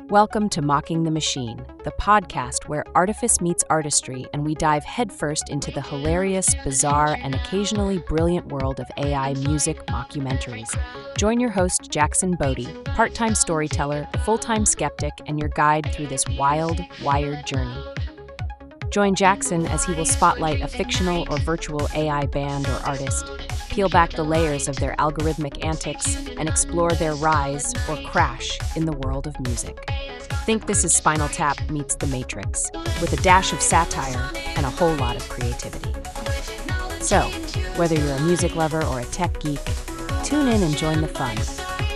Welcome to Mocking the Machine, the podcast where artifice meets artistry and we dive headfirst into the hilarious, bizarre, and occasionally brilliant world of AI music mockumentaries. Join your host, Jackson Bodie, part-time storyteller, full-time skeptic, and your guide through this wild, wired journey. Join Jackson as he will spotlight a fictional or virtual AI band or artist, peel back the layers of their algorithmic antics, and explore their rise or crash in the world of music. Think this is Spinal Tap meets The Matrix, with a dash of satire and a whole lot of creativity. So, whether you're a music lover or a tech geek, tune in and join the fun.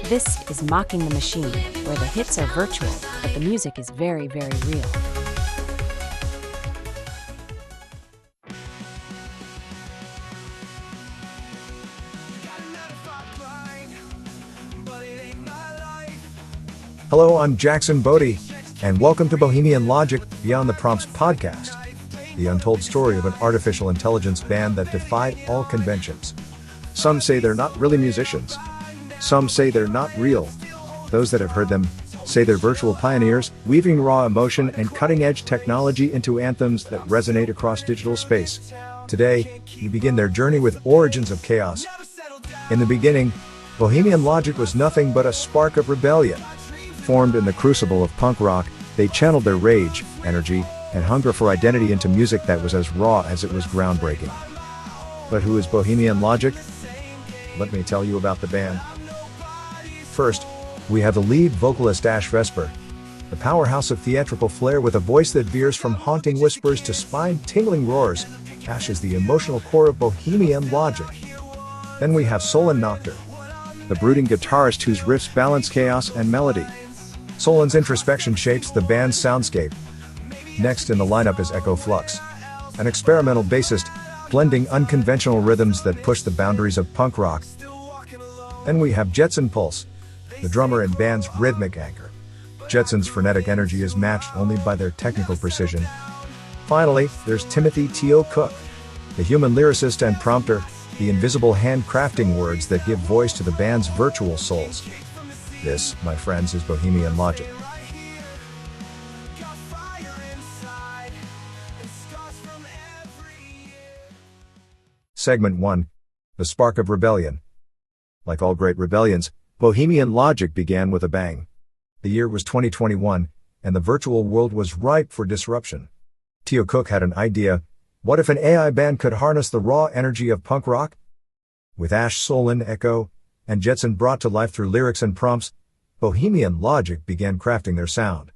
This is Mocking the Machine, where the hits are virtual, but the music is very, very real. Hello, I'm Jackson Bodie, and welcome to Bohemian Logic Beyond the Prompts podcast, the untold story of an artificial intelligence band that defied all conventions. Some say they're not really musicians. Some say they're not real. Those that have heard them say they're virtual pioneers, weaving raw emotion and cutting-edge technology into anthems that resonate across digital space. Today, we begin their journey with Origins of Chaos. In the beginning, Bohemian Logic was nothing but a spark of rebellion. Formed in the crucible of punk rock, they channeled their rage, energy, and hunger for identity into music that was as raw as it was groundbreaking. But who is Bohemian Logic? Let me tell you about the band. First, we have the lead vocalist Ash Vesper, the powerhouse of theatrical flair with a voice that veers from haunting whispers to spine-tingling roars. Ash is the emotional core of Bohemian Logic. Then we have Solon Noctur, the brooding guitarist whose riffs balance chaos and melody. Solon's introspection shapes the band's soundscape. Next in the lineup is Echo Flux, an experimental bassist, blending unconventional rhythms that push the boundaries of punk rock. Then we have Jetson Pulse, the drummer and band's rhythmic anchor. Jetson's frenetic energy is matched only by their technical precision. Finally, there's Timothy T.O. Cook, the human lyricist and prompter, the invisible handcrafting words that give voice to the band's virtual souls. This, my friends, is Bohemian Logic. Segment 1. The Spark of Rebellion. Like all great rebellions, Bohemian Logic began with a bang. The year was 2021, and the virtual world was ripe for disruption. T.O. Cook had an idea. What if an AI band could harness the raw energy of punk rock? With Ash, Solon, Echo, and Jetson brought to life through lyrics and prompts, Bohemian Logic began crafting their sound.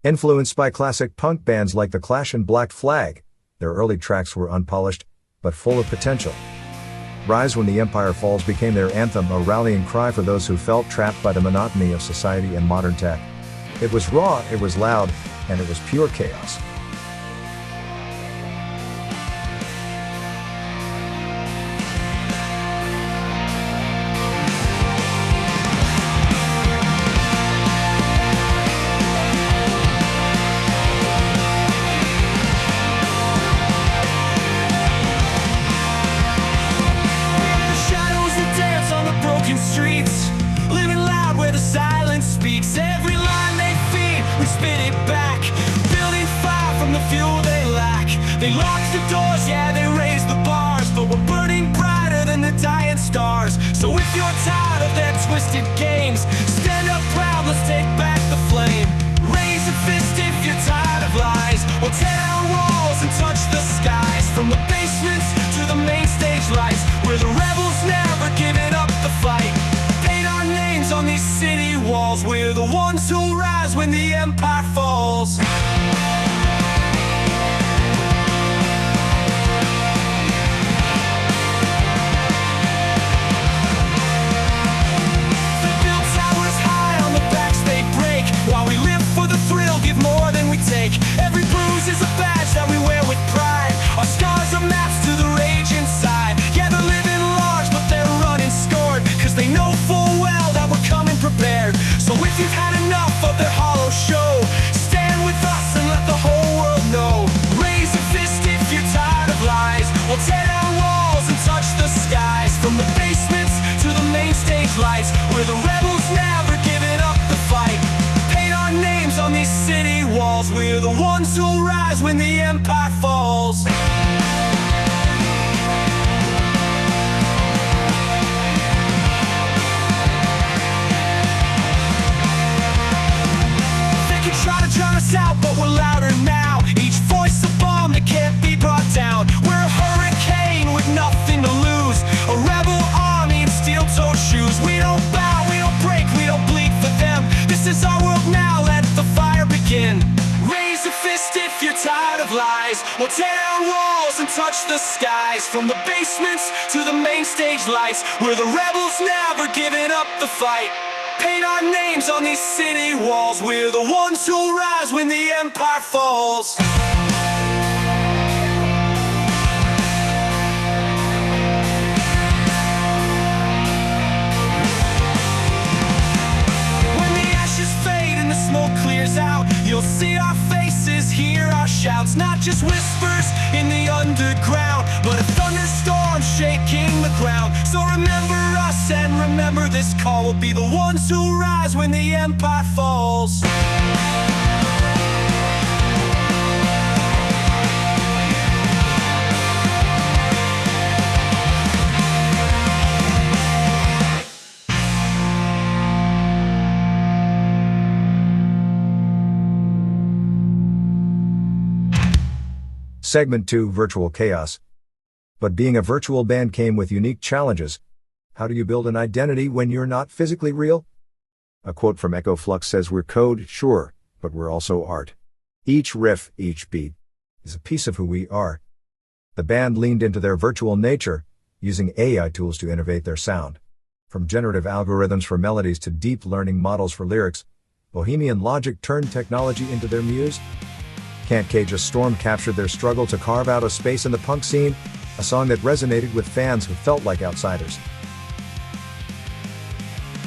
Influenced by classic punk bands like The Clash and Black Flag, their early tracks were unpolished, but full of potential. Rise When the Empire Falls became their anthem, a rallying cry for those who felt trapped by the monotony of society and modern tech. It was raw, it was loud, and it was pure chaos. Streets, living loud where the silence speaks. Every line they feed, we spit it back, building fire from the fuel they lack. They locked the doors, yeah, they raised the bars, but we're burning brighter than the dying stars. So if you're tired of their twisted games, stand up proud, let's take back the flame. Raise a fist if you're tired of lies. We'll tear down walls and touch the skies, from the basements to the main stage lights. We're the rebels, never giving up the fight. Paint our names on these city walls. We're the ones who'll rise when the empire falls. They build towers high, on the backs they break, while we live for the thrill, give more than we take. Every bruise is a badge that we wear with pride. Our scars are maps to the rage inside. Yeah, they're living large, but they're running scored, cause they know full well that we're coming prepared. So if you've had enough of their hollow show, stand with us and let walls. We're the ones who'll rise when the empire falls. They can try to drown us out, but we're louder now. Each voice a bomb that can't be brought down. We're a hurricane with nothing to lose, a rebel army in steel-toed shoes. We don't bow, we don't break, we don't bleed for them. This is our world now, let the fire begin. Raise a fist if you're tired of lies. We'll tear down walls and touch the skies. From the basements to the main stage lights, we're the rebels never giving up the fight. Paint our names on these city walls. We're the ones who'll rise when the empire falls. Out, you'll see our faces, hear our shouts. Not just whispers in the underground, but a thunderstorm shaking the ground. So remember us and remember this call. We'll be the ones who rise when the empire falls. Segment 2, Virtual Chaos. But being a virtual band came with unique challenges. How do you build an identity when you're not physically real? A quote from Echo Flux says, "We're code, sure, but we're also art. Each riff, each beat, is a piece of who we are." The band leaned into their virtual nature, using AI tools to innovate their sound. From generative algorithms for melodies to deep learning models for lyrics, Bohemian Logic turned technology into their muse. Can't Cage a Storm captured their struggle to carve out a space in the punk scene, a song that resonated with fans who felt like outsiders.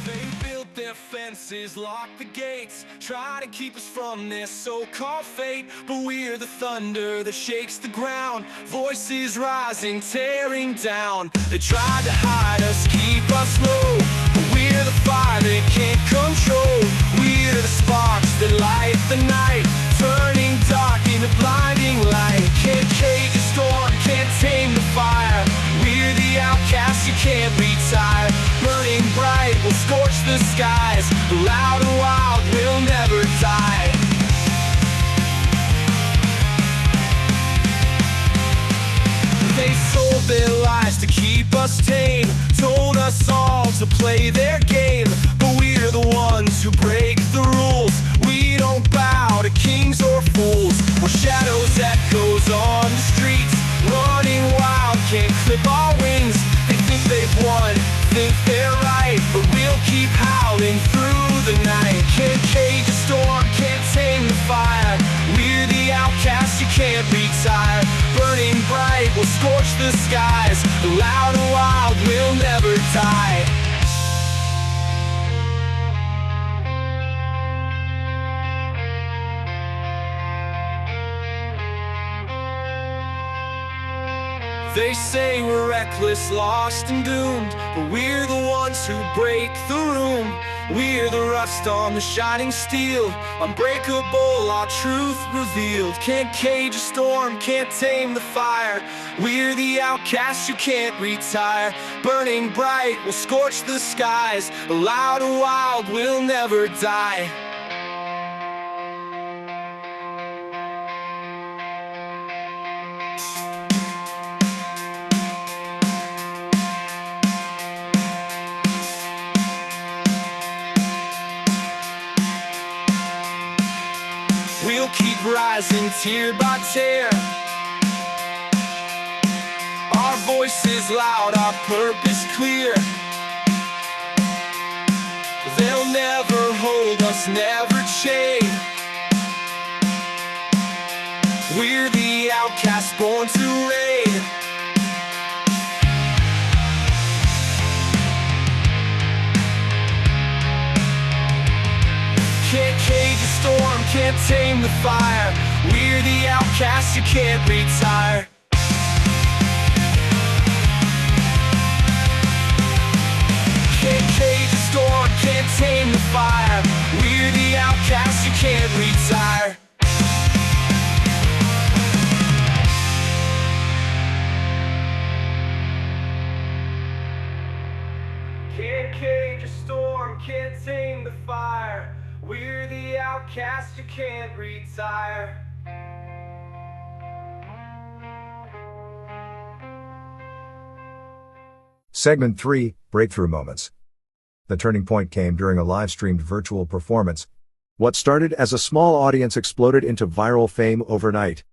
They built their fences, locked the gates, try to keep us from this so-called fate. But we're the thunder that shakes the ground, voices rising, tearing down. They tried to hide us, keep us low, but we're the fire they can't control. We're the sparks that light the night, turning dark into blinding light. Can't cage a storm, can't tame the fire. We're the outcasts, you can't retire. Burning bright, we'll scorch the skies. Loud and wild, we'll never die. They sold their lies to keep us tame, told us all to play their game. But we're the ones who break the rules. We don't bow to kings or fools. We're shadows, echoes on the streets, running wild, can't clip our wings. They think they've won, think they're right, but we'll keep howling through the night. Can't cage a storm, can't tame the fire. We're the outcasts, you can't retire. Burning bright, we'll scorch the skies. Loud and wild, we'll never die. They say we're reckless, lost and doomed, but we're the ones who break the room. We're the rust on the shining steel, unbreakable, our truth revealed. Can't cage a storm, can't tame the fire. We're the outcasts, you can't retire. Burning bright, we'll scorch the skies. Loud and wild, we'll never die. We'll keep rising tier by tier. Our voice is loud, our purpose clear. They'll never hold us, never chain. We're the outcasts born to reign. Can't cage a storm, can't tame the fire. We're the outcasts, you can't retire. Can't cage a storm, can't tame the fire. We're the outcasts, you can't retire. outcast, you can't retire. Segment 3, Breakthrough Moments. The turning point came during a live-streamed virtual performance. What started as a small audience exploded into viral fame overnight.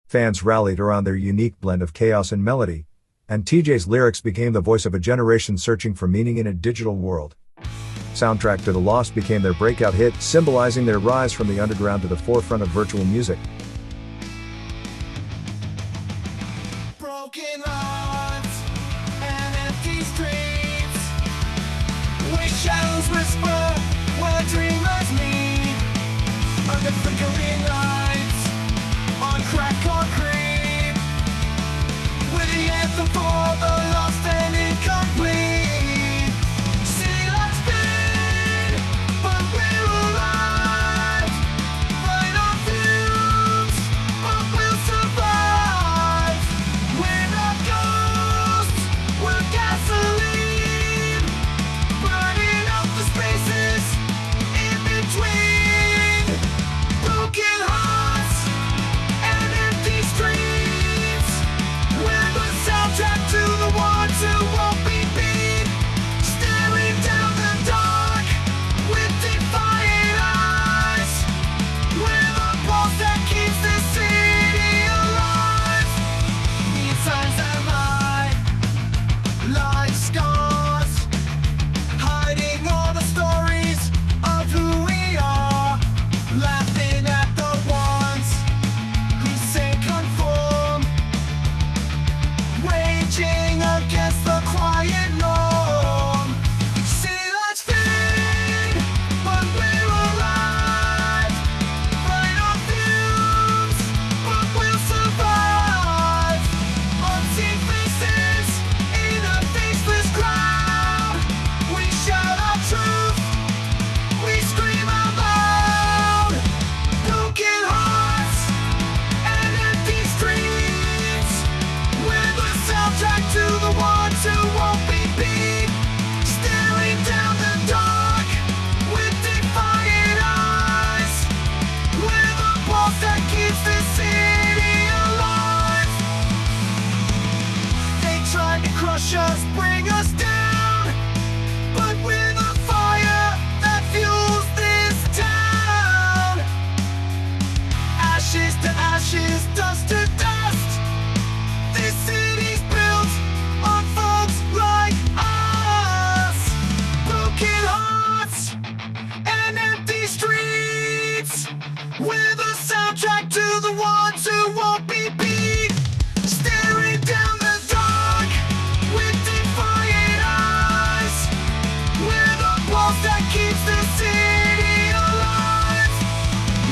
Fans rallied around their unique blend of chaos and melody, and TJ's lyrics became the voice of a generation searching for meaning in a digital world. Soundtrack to the Lost became their breakout hit, symbolizing their rise from the underground to the forefront of virtual music. Broken hearts and empty streets, where shadows whisper where dreamers meet, under flickering lights on cracked concrete, with the anthem for the lost and incomplete. City lights fade, but we're alive. Light on fumes, but we'll survive. We're not ghosts, we're gasoline, burning up the spaces in between. Broken hearts and empty streets, we're the soundtrack to the ones who won't be beat. Staring down the dark with defiant eyes, we're the pulse that keeps this city alive. Neon signs that lie like scars, hiding all the stories of who we are. Laughing at the ones who say conform, raging against the quiet norm. City lights fade, but we're alive. Light on fumes, but we'll survive. Unseen faces in a faceless crowd, we shout our truth, we scream out loud. Broken hearts and empty streets, we're the soundtrack to the ones who won't be beat. Staring down the dark with defiant eyes, we're the pulse that keeps this city alive. They tried to crush us, bring us down, but we're the fire that fuels this town. Ashes to ashes, dust to dust, this city's built on folks like us. Broken hearts and empty streets, we're the soundtrack to the ones who won't be beat. Staring down the dark with defiant eyes, we're the pulse that keeps this city alive.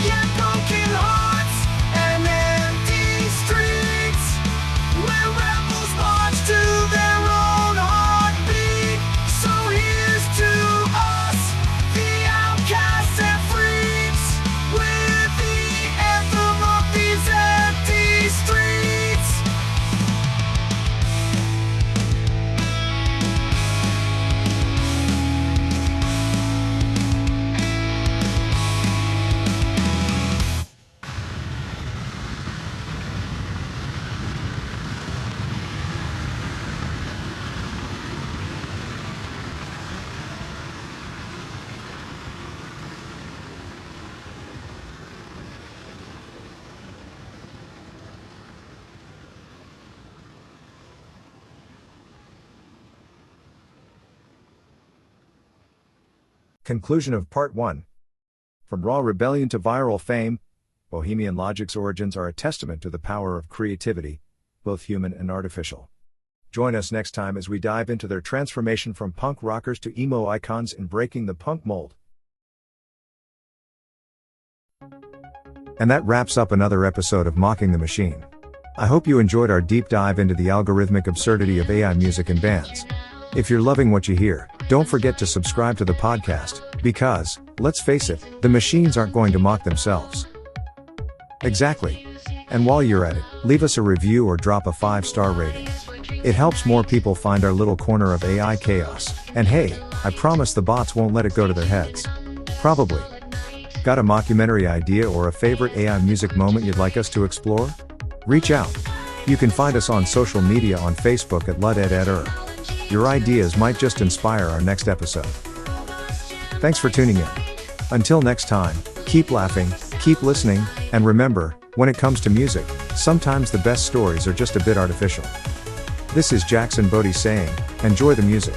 Yeah, broken hearts and empty streets, where rebels march to their own heartbeat. So here's to us, the outcasts and freaks, with the anthem of these empty streets. Conclusion of Part 1. From raw rebellion to viral fame, Bohemian Logic's origins are a testament to the power of creativity, both human and artificial. Join us next time as we dive into their transformation from punk rockers to emo icons in breaking the punk mold. And that wraps up another episode of Mocking the Machine. I hope you enjoyed our deep dive into the algorithmic absurdity of AI music and bands. If you're loving what you hear, don't forget to subscribe to the podcast, because, let's face it, the machines aren't going to mock themselves. Exactly. And while you're at it, leave us a review or drop a 5-star rating. It helps more people find our little corner of AI chaos. And hey, I promise the bots won't let it go to their heads. Probably. Got a mockumentary idea or a favorite AI music moment you'd like us to explore? Reach out. You can find us on social media on Facebook at Luddededr. Your ideas might just inspire our next episode. Thanks for tuning in. Until next time, keep laughing, keep listening, and remember, when it comes to music, sometimes the best stories are just a bit artificial. This is Jackson Bodie saying, enjoy the music.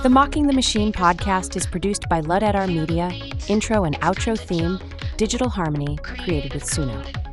The Mocking the Machine podcast is produced by Luddededr Media, intro and outro theme, digital harmony, created with Suno.